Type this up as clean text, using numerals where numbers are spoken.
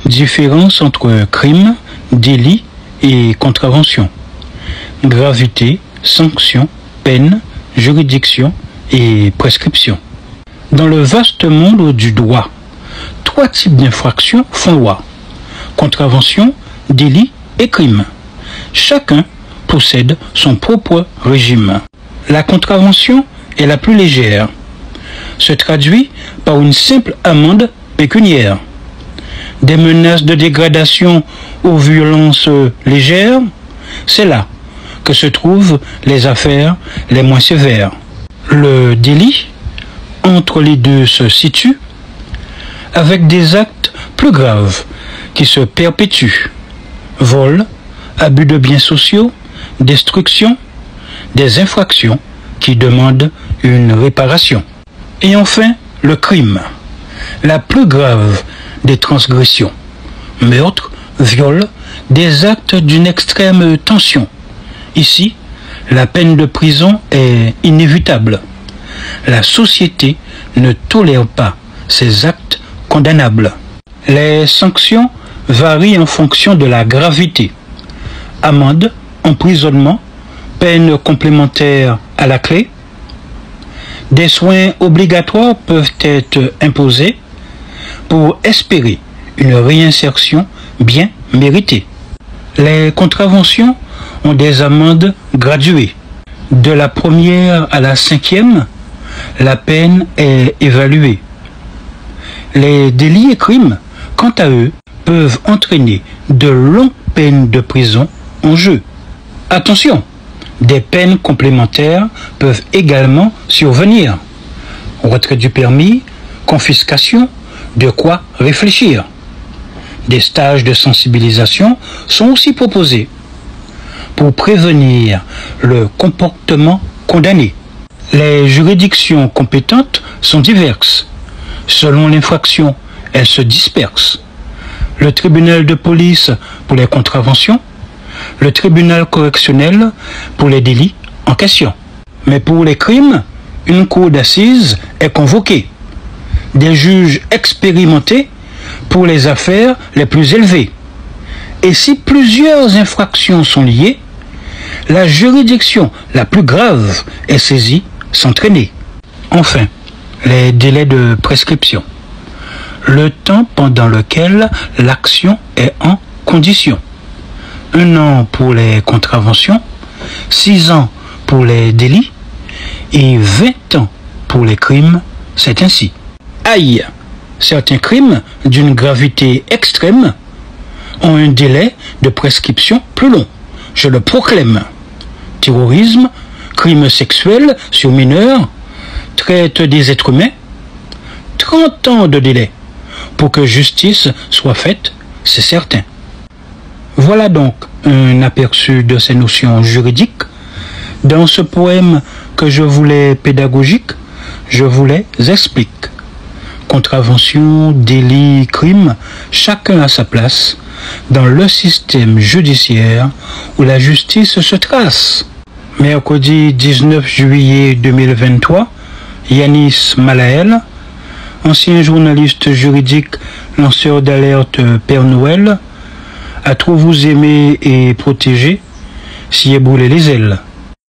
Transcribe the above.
Différence entre crime, délit et contravention. Gravité, sanction, peine, juridiction et prescription. Dans le vaste monde du droit, 3 types d'infractions font loi: contravention, délit et crime. Chacun possède son propre régime. La contravention est la plus légère, se traduit par une simple amende pécuniaire. Des menaces de dégradation aux violences légères, c'est là que se trouvent les affaires les moins sévères. Le délit, entre les deux, se situe avec des actes plus graves qui se perpétuent: vol, abus de biens sociaux, destruction, des infractions qui demandent une réparation. Et enfin, le crime, la plus grave des transgressions: meurtre, viol, des actes d'une extrême tension. Ici, la peine de prison est inévitable. La société ne tolère pas ces actes condamnables. Les sanctions varient en fonction de la gravité: amende, emprisonnement, peine complémentaire à la clé. Des soins obligatoires peuvent être imposés pour espérer une réinsertion bien méritée. Les contraventions ont des amendes graduées. De la première à la 5e, la peine est évaluée. Les délits et crimes, quant à eux, peuvent entraîner de longues peines de prison en jeu. Attention, des peines complémentaires peuvent également survenir: retrait du permis, confiscation, de quoi réfléchir. Des stages de sensibilisation sont aussi proposés pour prévenir le comportement condamné. Les juridictions compétentes sont diverses. Selon l'infraction, elles se dispersent: le tribunal de police pour les contraventions, le tribunal correctionnel pour les délits en question. Mais pour les crimes, une cour d'assises est convoquée, des juges expérimentés pour les affaires les plus élevées. Et si plusieurs infractions sont liées, la juridiction la plus grave est saisie sans traîner. Enfin, les délais de prescription: le temps pendant lequel l'action est en condition. 1 an pour les contraventions, 6 ans pour les délits et 20 ans pour les crimes. C'est ainsi. Aïe! Certains crimes d'une gravité extrême ont un délai de prescription plus long. Je le proclame: terrorisme, crimes sexuels sur mineurs, traite des êtres humains. 30 ans de délai pour que justice soit faite, c'est certain. Voilà donc un aperçu de ces notions juridiques. Dans ce poème que je voulais pédagogique, je vous les explique. Contravention, délit, crime, chacun à sa place dans le système judiciaire où la justice se trace. Mercredi 19 juillet 2023, Yanis Malael, ancien journaliste juridique, lanceur d'alerte Père Noël, à trop vous aimer et protéger, s'y ébrouler les ailes.